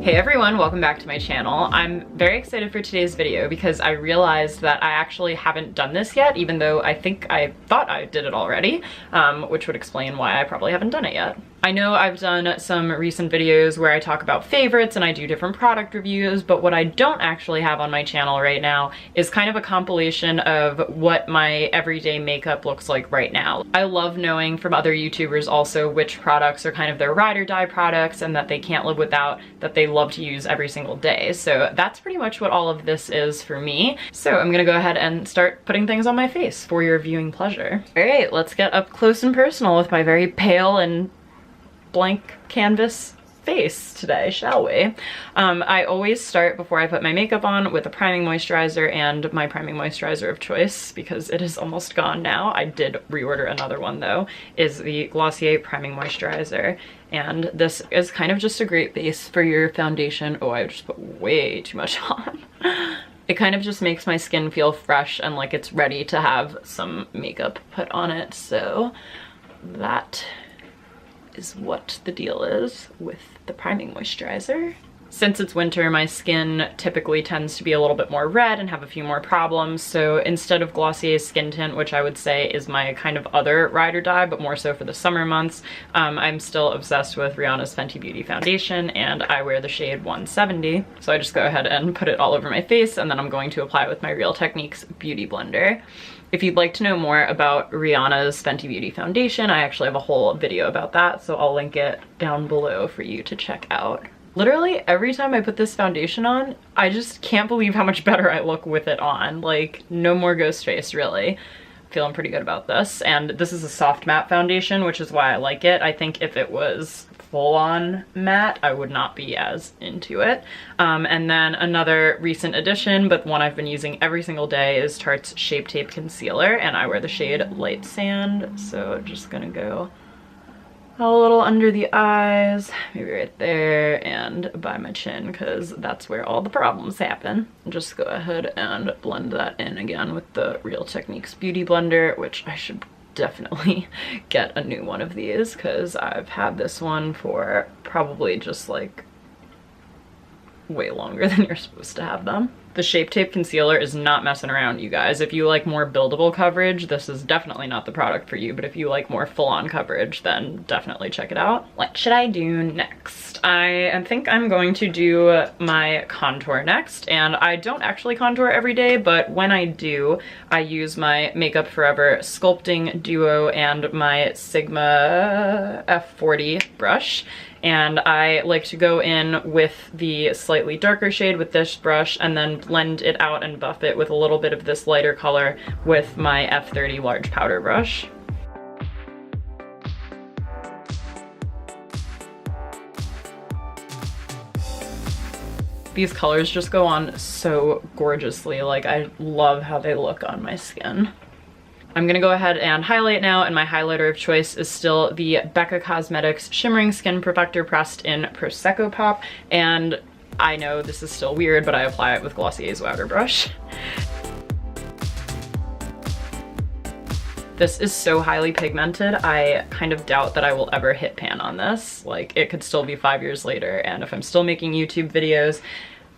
Hey everyone, welcome back to my channel. I'm very excited for today's video because I realized that I actually haven't done this yet, even though I thought I did it already, which would explain why I probably haven't done it yet. I know I've done some recent videos where I talk about favorites and I do different product reviews, but what I don't actually have on my channel right now is kind of a compilation of what my everyday makeup looks like right now. I love knowing from other YouTubers also which products are kind of their ride or die products and that they can't live without, that they love to use every single day. So that's pretty much what all of this is for me. So I'm gonna go ahead and start putting things on my face for your viewing pleasure. All right, let's get up close and personal with my very pale and blank canvas face today, shall we? I always start before I put my makeup on with a priming moisturizer, and my priming moisturizer of choice, because it is almost gone now, I did reorder another one though, is the Glossier priming moisturizer. And this is kind of just a great base for your foundation. Oh, I just put way too much on. It kind of just makes my skin feel fresh and like it's ready to have some makeup put on it. So that is what the deal is with the priming moisturizer. Since it's winter, my skin typically tends to be a little bit more red and have a few more problems, so instead of Glossier's Skin Tint, which I would say is my kind of other ride or die, but more so for the summer months, I'm still obsessed with Rihanna's Fenty Beauty foundation, and I wear the shade 170. So I just go ahead and put it all over my face, and then I'm going to apply it with my Real Techniques Beauty Blender. If you'd like to know more about Rihanna's Fenty Beauty foundation, I actually have a whole video about that, so I'll link it down below for you to check out. Literally every time I put this foundation on, I just can't believe how much better I look with it on. Like, no more ghost face, really. Feeling pretty good about this. And this is a soft matte foundation, which is why I like it. I think if it was full-on matte, I would not be as into it. And then another recent addition, but one I've been using every single day, is Tarte's Shape Tape Concealer, and I wear the shade Light Sand. So just gonna go a little under the eyes, maybe right there, and by my chin, because that's where all the problems happen. Just go ahead and blend that in again with the Real Techniques Beauty Blender, which I should definitely get a new one of these, because I've had this one for probably just like way longer than you're supposed to have them. The Shape Tape Concealer is not messing around, you guys. If you like more buildable coverage, this is definitely not the product for you, but if you like more full-on coverage, then definitely check it out. What should I do next? I think I'm going to do my contour next, and I don't actually contour every day, but when I do, I use my Makeup Forever Sculpting Duo and my Sigma F40 brush. And I like to go in with the slightly darker shade with this brush and then blend it out and buff it with a little bit of this lighter color with my F30 large powder brush. These colors just go on so gorgeously. Like, I love how they look on my skin. I'm gonna go ahead and highlight now, and my highlighter of choice is still the BECCA Cosmetics Shimmering Skin Perfector pressed in Prosecco Pop, and I know this is still weird, but I apply it with Glossier's WOWDER brush. This is so highly pigmented, I kind of doubt that I will ever hit pan on this. Like, it could still be 5 years later, and if I'm still making YouTube videos,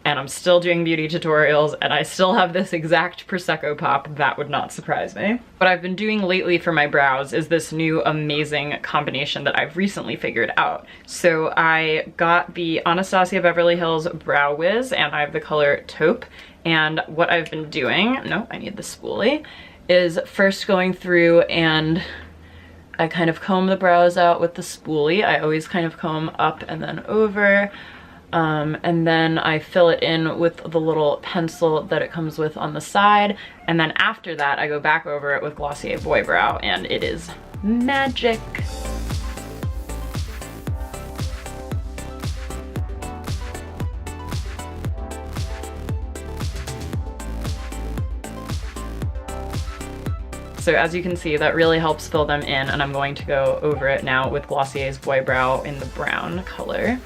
and I'm still doing beauty tutorials, and I still have this exact Prosecco Pop, that would not surprise me. What I've been doing lately for my brows is this new amazing combination that I've recently figured out. So I got the Anastasia Beverly Hills Brow Wiz, and I have the color Taupe, and what I've been doing, no, I need the spoolie, is first going through and I kind of comb the brows out with the spoolie. I always kind of comb up and then over. And then I fill it in with the little pencil that it comes with on the side. And then after that, I go back over it with Glossier Boy Brow, and it is magic. So as you can see, that really helps fill them in, and I'm going to go over it now with Glossier's Boy Brow in the brown color.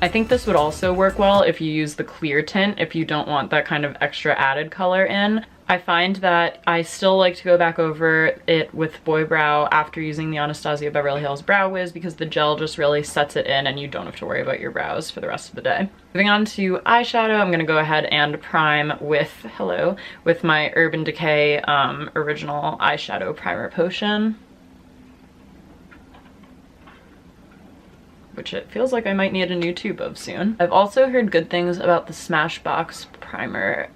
I think this would also work well if you use the clear tint, if you don't want that kind of extra added color in. I find that I still like to go back over it with Boy Brow after using the Anastasia Beverly Hills Brow Wiz because the gel just really sets it in and you don't have to worry about your brows for the rest of the day. Moving on to eyeshadow, I'm gonna go ahead and prime with, with my Urban Decay Original Eyeshadow Primer Potion. Which it feels like I might need a new tube of soon. I've also heard good things about the Smashbox primer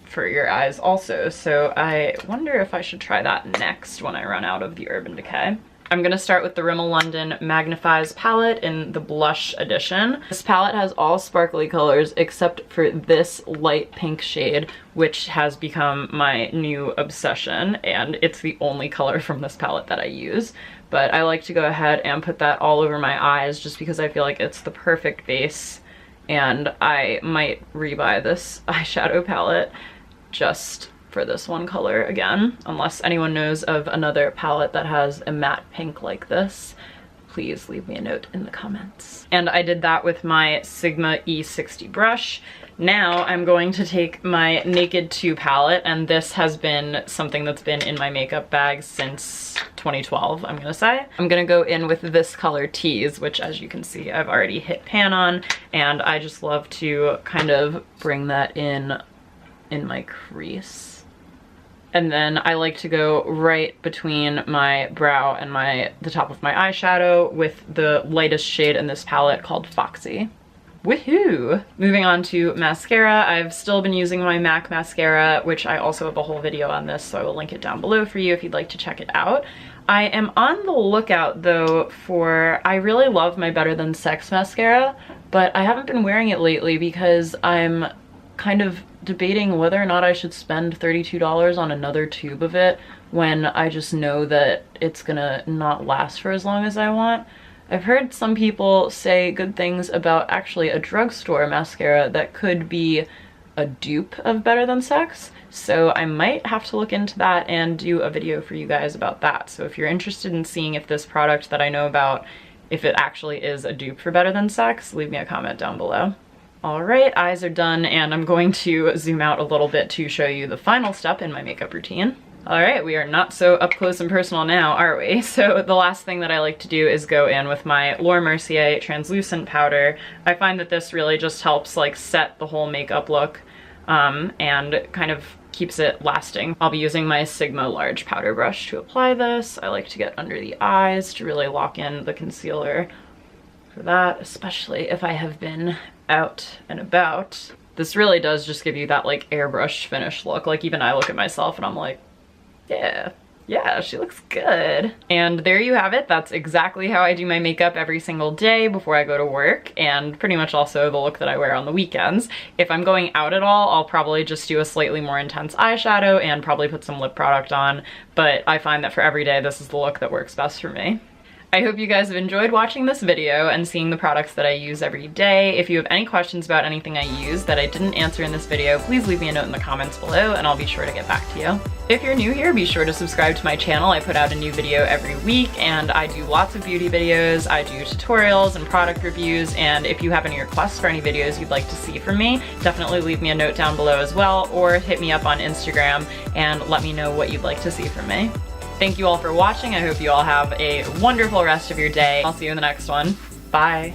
for your eyes also, so I wonder if I should try that next when I run out of the Urban Decay. I'm gonna start with the Rimmel London Magnifies palette in the blush edition. This palette has all sparkly colors except for this light pink shade, which has become my new obsession, and it's the only color from this palette that I use. But I like to go ahead and put that all over my eyes just because I feel like it's the perfect base, and I might rebuy this eyeshadow palette just for this one color again, unless anyone knows of another palette that has a matte pink like this. Please leave me a note in the comments. And I did that with my Sigma E60 brush. Now I'm going to take my Naked 2 palette, and this has been something that's been in my makeup bag since 2012, I'm gonna say. I'm gonna go in with this color Tease, which as you can see I've already hit pan on, and I just love to kind of bring that in my crease. And then I like to go right between my brow and the top of my eyeshadow with the lightest shade in this palette called Foxy. Woohoo! Moving on to mascara, I've still been using my MAC mascara, which I also have a whole video on this, so I will link it down below for you if you'd like to check it out. I am on the lookout though for, I really love my Better Than Sex mascara, but I haven't been wearing it lately because I'm kind of debating whether or not I should spend $32 on another tube of it when I just know that it's gonna not last for as long as I want. I've heard some people say good things about actually a drugstore mascara that could be a dupe of Better Than Sex, so I might have to look into that and do a video for you guys about that. So if you're interested in seeing if this product that I know about, if it actually is a dupe for Better Than Sex, leave me a comment down below. Alright, eyes are done, and I'm going to zoom out a little bit to show you the final step in my makeup routine. Alright, we are not so up close and personal now, are we? So the last thing that I like to do is go in with my Laura Mercier translucent powder. I find that this really just helps like set the whole makeup look and kind of keeps it lasting. I'll be using my Sigma large powder brush to apply this. I like to get under the eyes to really lock in the concealer for that, especially if I have been out and about. This really does just give you that like airbrush finish look. Like even I look at myself and I'm like, yeah, she looks good. And there you have it. That's exactly how I do my makeup every single day before I go to work, and pretty much also the look that I wear on the weekends. If I'm going out at all, I'll probably just do a slightly more intense eyeshadow and probably put some lip product on, but I find that for every day this is the look that works best for me. I hope you guys have enjoyed watching this video and seeing the products that I use every day. If you have any questions about anything I use that I didn't answer in this video, please leave me a note in the comments below and I'll be sure to get back to you. If you're new here, be sure to subscribe to my channel. I put out a new video every week and I do lots of beauty videos. I do tutorials and product reviews, and if you have any requests for any videos you'd like to see from me, definitely leave me a note down below as well, or hit me up on Instagram and let me know what you'd like to see from me. Thank you all for watching. I hope you all have a wonderful rest of your day. I'll see you in the next one. Bye.